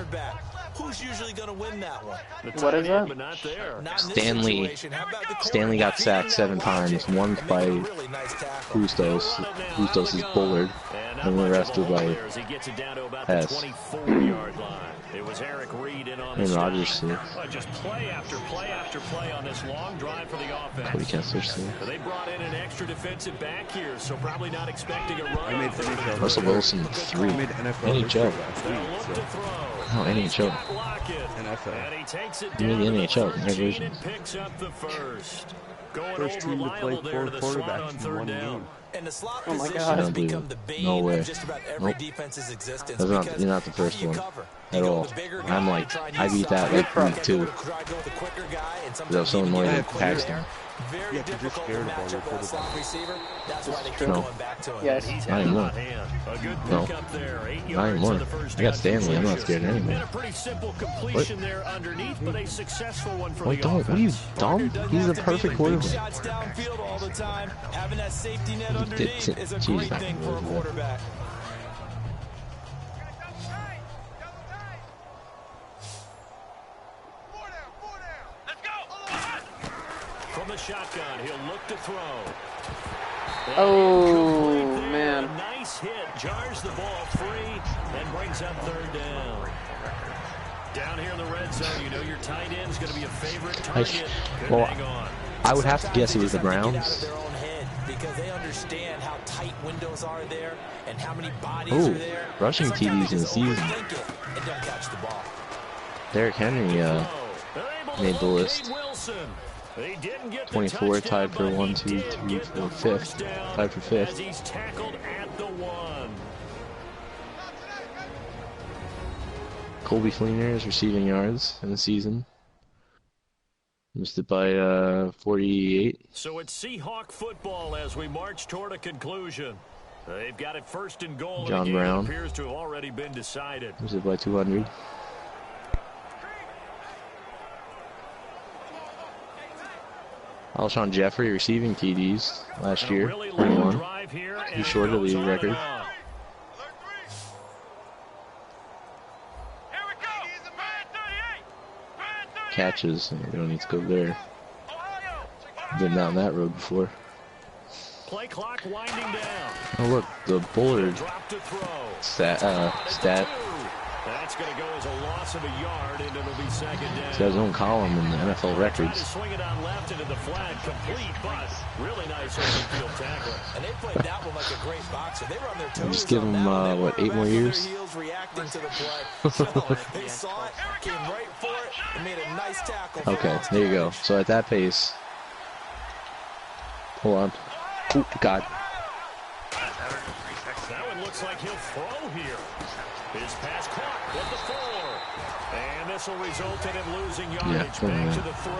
Who's usually going to win that one? What is that? Stanley got sacked 7 times, one by Bustos. Bustos is Bullard, and the rest are by Hess. It was Eric Reed in on And the Rogers stop. too. Just play after play after play on this long drive for the offense. Cody Kessler too. They brought in an extra defensive back here, so probably not expecting a run. I made NHL. Russell Wilson 3. I made NFL NHL. last week, so No, NHL. NFL. And he takes it You mean down the to NHL, 13 congratulations. and picks up the first. Going First over team to play reliable there 4 to the slot on quarterbacks in third one down. game. And the slot Oh my position God. I has don't believe become it. the bane No way. of just about every Nope. defense's existence. That's not, because you're not the how first do you one cover? at You go all. with the bigger guy, I'm you like, try and I use beat that size. like week 2. You try to go with the quicker guy, and Because I was so sometimes annoyed even with get Paxton. Very Yeah, 'cause you're difficult to scared of all match your up that slot quarterbacks. receiver. That's why they keep No. going back to him. Yes. He's Not had anymore. a hot hand. A good No. pickup there. 8 Not yards anymore. on the first I got down Stanley. I'm not completion. scared anymore. And a pretty simple completion there underneath, but a successful one for Wait, the don't. What are you, offense. dumb? He's a perfect quarterback. Shots downfield all the time. Having that safety net He did underneath it. is a Jeez, great that thing for a was bad. quarterback. From the shotgun, he'll look to throw. Oh, And right there, man. a nice hit, jars the ball free, and brings up third down. Down here in the red zone, you know your tight end's going to be a favorite target. Could well, hang on. I would have to guess it was the Browns. Browns. Because they understand how tight windows are there and how many bodies Ooh, are there. rushing And sometimes TDs they in the just season. overthink it and don't catch the ball. Derrick Henry They're able to made the locate list. Wilson. They didn't get the 24, touchdown, tied for but 1, he 2, did 3, get 4, the 5th. first down Tied for 5th. As he's tackled at the 1. Colby Fleener is receiving yards in the season. Missed it by 48. So it's Seahawk football as we march toward a conclusion. They've got it first and goal. John and the game Brown. appears to have already been decided. Missed it by 200. Alshon Jeffrey receiving TDs last year, Really long 21. drive here, and He's it short of goes the on record. and on. Catches. We don't need to go there. Been down that road before. Play clock winding down. Oh look, the Bullard Drop to throw. stat That's going to go as a loss of a yard, and it'll be second down. He's got his own column in the NFL records. Swing it out left into the flat, complete, but really nice open field tackle. And they played that one like a great boxer. They were on their toes. Just give him, what, 8 more years? Reacting to the play. So they saw it, came right for it, and made a nice tackle. Okay, there you go. So at that pace. Hold on. Oh, God. That one looks like he'll throw here. His pass caught with the 4. And this will result in him losing yardage back to the 3.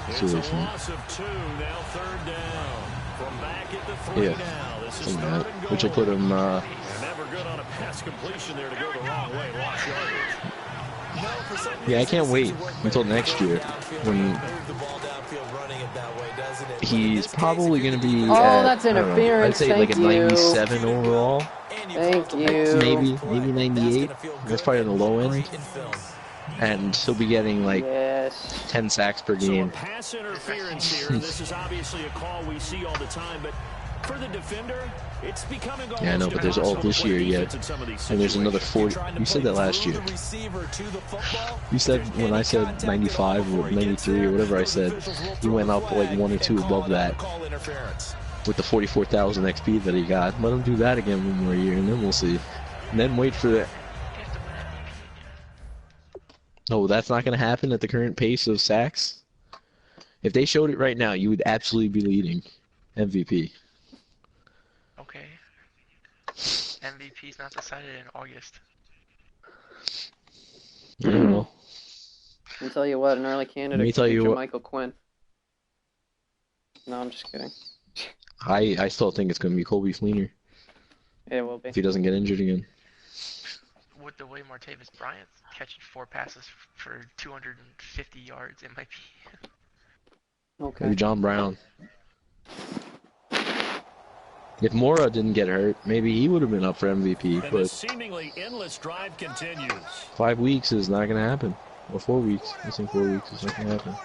It's a loss of 2, now third down. From back at the 3 now. This is third and goal. Which will put him, Never good on a pass completion there to go the wrong way. Lost yardage. yeah, I can't wait until next year when he's probably going to be that's interference. I'd say like a 97 overall. Thank you. Maybe 98. That's probably on the low end. And he'll be getting like 10 sacks per game. So pass interference here, and this is obviously a call we see all the time, but for the defender, it's becoming almost yeah, I know, but there's all this year yet. And there's another 40. You said that last year. You said when I said 95 or 93 or whatever I said, you went up like 1 or 2 above that with the 44,000 XP that he got. Let him do that again one more year, and then we'll see. And then wait for that. Oh, that's not going to happen at the current pace of sacks? If they showed it right now, you would absolutely be leading MVP. Okay. MVP's not decided in August. I don't know. I'll tell you what, an early candidate could be Michael Quinn. No, I'm just kidding. I still think it's going to be Colby Fleener. It will be. If he doesn't get injured again. With the way Martavis Bryant's catching 4 passes for 250 yards, it might be. Okay. Maybe John Brown. If Mora didn't get hurt, maybe he would have been up for MVP. But the seemingly endless drive continues. 5 weeks is not going to happen. Or 4 weeks. I think 4 weeks is not going to happen.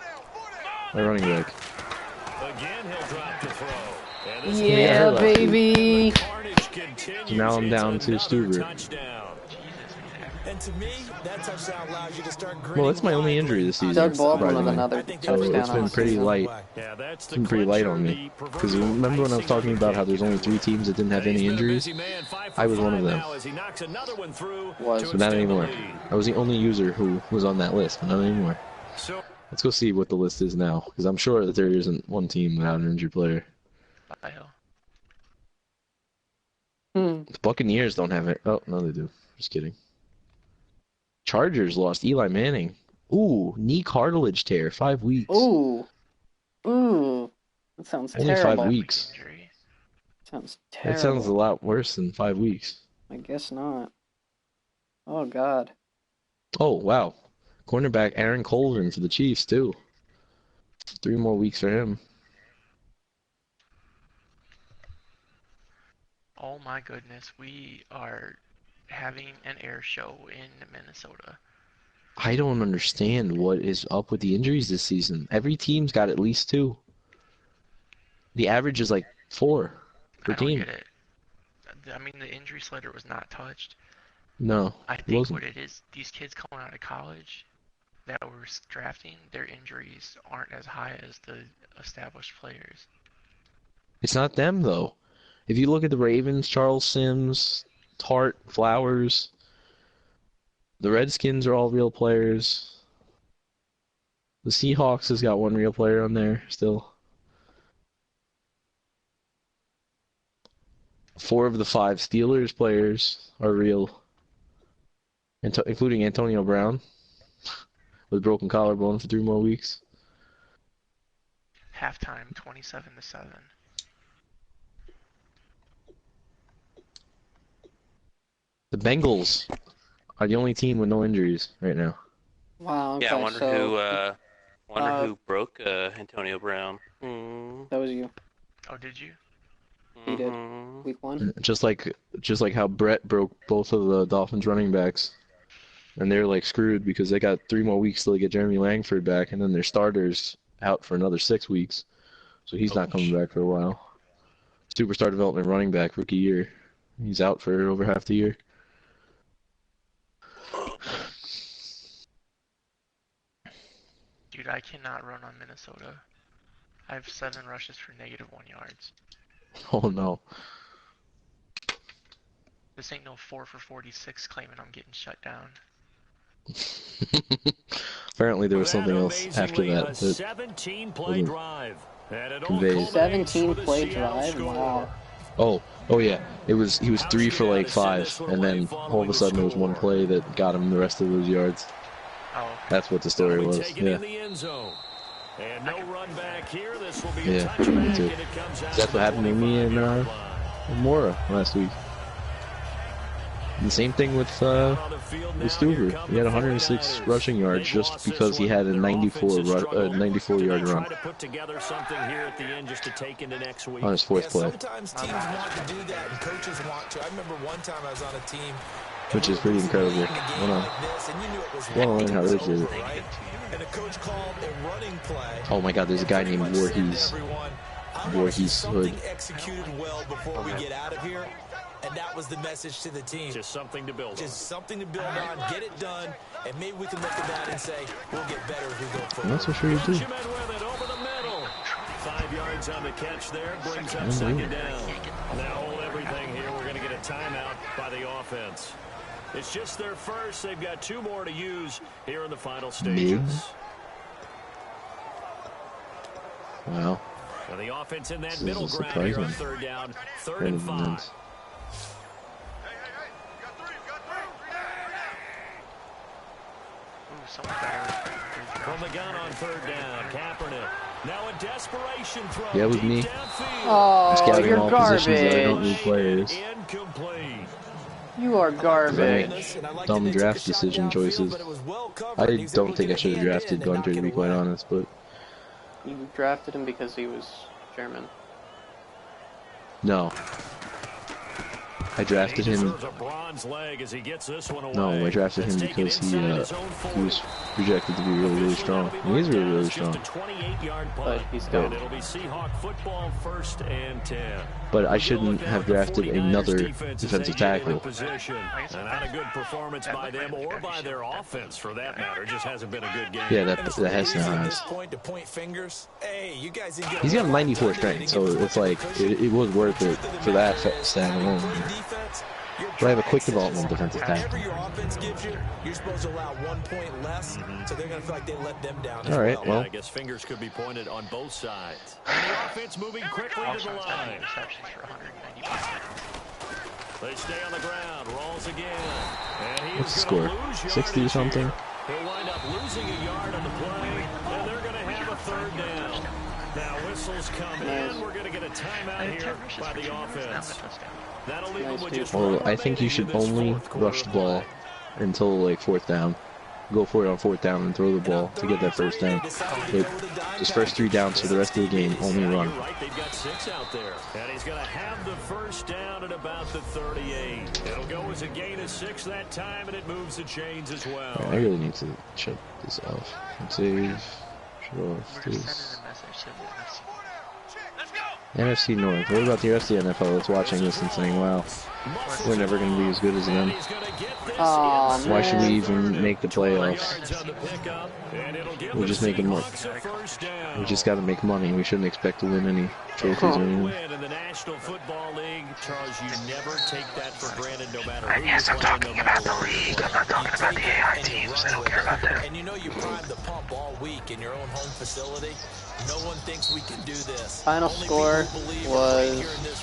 My running back. Again, he'll drop to throw. Yeah, baby. So now I'm down to Stuber. And to me, that touchdown allows you to start well, that's my only injury this season. Doug Baldwin with another touchdown. So it's been pretty light. It's been pretty light on me. Because remember when I was talking about how there's only 3 teams that didn't have any injuries? I was one of them. But not anymore. I was the only user who was on that list, but not anymore. Let's go see what the list is now. Because I'm sure that there isn't one team without an injured player. The Buccaneers don't have it. Oh, no, they do. Just kidding. Chargers lost Eli Manning. Ooh, knee cartilage tear, 5 weeks. Ooh. That sounds only terrible. 5 weeks. Sounds terrible. That sounds a lot worse than 5 weeks. I guess not. Oh, God. Oh, wow. Cornerback Aaron Colvin for the Chiefs, too. 3 more weeks for him. Oh my goodness, we are having an air show in Minnesota. I don't understand what is up with the injuries this season. Every team's got at least 2. The average is like 4 per team. I don't get it. I mean, the injury slider was not touched. No, I think what it is, these kids coming out of college that we're drafting, their injuries aren't as high as the established players. It's not them, though. If you look at the Ravens, Charles Sims, Tart, Flowers, the Redskins are all real players. The Seahawks has got 1 real player on there still. 4 of the 5 Steelers players are real, including Antonio Brown with broken collarbone for 3 more weeks. Halftime, 27-7. The Bengals are the only team with no injuries right now. Wow. Okay, yeah, I wonder who broke Antonio Brown. That was you. Oh, did you? He did. Week 1. Just like how Brett broke both of the Dolphins running backs, and they're like screwed because they got 3 more weeks till they get Jeremy Langford back, and then their starter's out for another 6 weeks, so he's not coming back for a while. Superstar development running back, rookie year, he's out for over half the year. Dude, I cannot run on Minnesota. I have 7 rushes for -1 yards. Oh no. This ain't no 4 for 46 claiming I'm getting shut down. Apparently there was something else after that 17-play drive. And it all conveyed. 17-play drive? Wow. Oh yeah. He was 3 for like 5, and then all of a sudden there was one play that got him the rest of those yards. Oh. That's what the story was. Yeah. And no run back here. This will be Yeah, me too. That's what happened to me and Mora last week. And the same thing with Stuver. He had 106 rushing yards just because he had a 94-yard run on his 4th play. Sometimes teams want to do that, and coaches want to. I remember one time I was on a team, which is pretty incredible. Well, learn how they do it. And the coach called a running play. Oh my God, there's a guy named Voorhees. Voorhees Hood. Executed well before we get out of here. And that was the message to the team. Just something to build on. Just something to build on, get it done, and maybe we can look at that and say, we'll get better if we go forward. That's for sure you do. 5 yards on the catch there, brings up 2nd down. Now hold everything here. We're going to get a timeout by the offense. It's just their first. They've got 2 more to use here in the final stages. Wow. Now the offense in that This middle is ground here on surprising. 3rd down, 3rd and 5. From the gun on 3rd down, Kaepernick. Now a desperation throw. Yeah, it was me. Oh, Scouting you're all positions that I don't garbage. need players. Incomplete. You are garbage. Dumb draft decision choices. I don't think I should have drafted Gunter, to be quite honest, but You drafted him because he was German. no. I drafted him. No, I drafted him because he was projected to be really, really strong. And he is really, really strong. But he's dumb. It'll be Seahawk football, 1st and 10. But I shouldn't have drafted another defensive tackle. Not a good performance by them or by their offense, for that matter. Just hasn't been a good game. Yeah, that has no eyes. He's got 94 strength, so it's like it was worth it for that stat alone. But I have a quick development defensive tackle. Whatever your offense gives you, you're supposed to allow 1 point less, so they're going to feel like they let them down. All right, well. I guess fingers could be pointed on both sides. And the offense moving quickly to the line. They stay on the ground. Rolls again. And he What's the is score? gonna lose 60 or something? He'll wind up losing a yard on the play, and they're going to have a 3rd down. Now whistles come in. We're going to get a timeout here by the offense. That'll leave them with just Well, I think you should only rush the ball until like 4th down. Go for it on 4th down and throw the ball to get that 1st down. But just first 3 downs for the rest of the game, only run. They've got 6 out there, and he's going to have the 1st down at about the 38. It'll go as a gain of 6 that time, and it moves the chains as well. I really need to shut this off. Save. Shut off this. NFC North. What about the rest of the NFL that's watching this and saying, wow, we're never going to be as good as them? Why should we even make the playoffs? We're just making money. We just got to make money. We shouldn't expect to win any trophies or anything. In the National Football League, Charles, you never take that for granted no matter who Yes, I'm talking about the league. I'm not talking about the AI teams. I don't care about that. And you know you primed the pump all week in your own home facility. No one thinks we can do this. Final score was let's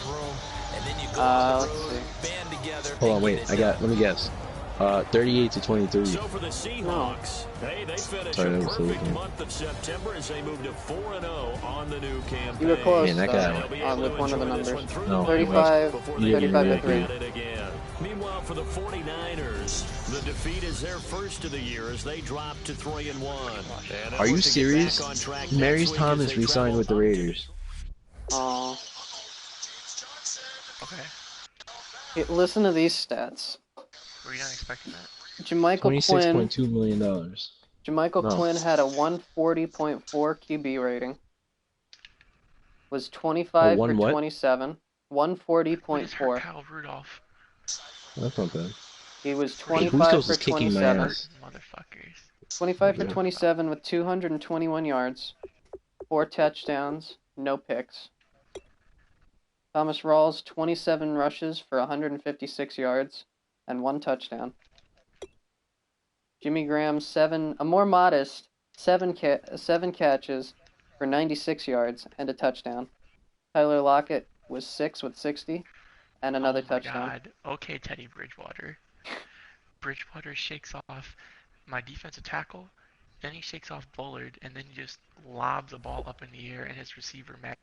see. Hold on, wait. Let me guess. 38-23. So for the Seahawks, they finished a perfect month of September as they moved to 4-0 on the new campaign. You were close Man, that guy. with one of the numbers. No, 35 to 3. Meanwhile, for the 49ers, the defeat is their first of the year as they drop to 3-1. Are you serious? Mary's Thomas re-signed with the Raiders. Aw. Okay. Hey, listen to these stats. Were you not expecting that? Jermichael Quinn. $26.2 million. Jermichael Quinn had a 140.4 QB rating. Was 25 for 27. 140.4. Kyle Rudolph. That's not bad. He was Hey, 25 Bustos for is kicking my 27. Motherfuckers. 25 for 27 with 221 yards, 4 touchdowns, no picks. Thomas Rawls, 27 rushes for 156 yards and 1 touchdown. Jimmy Graham, a more modest 7 catches for 96 yards and a touchdown. Tyler Lockett was 6 with 60 and another touchdown. God. Okay, Teddy Bridgewater. Bridgewater shakes off my defensive tackle, then he shakes off Bullard, and then he just lobs the ball up in the air, and his receiver, Matt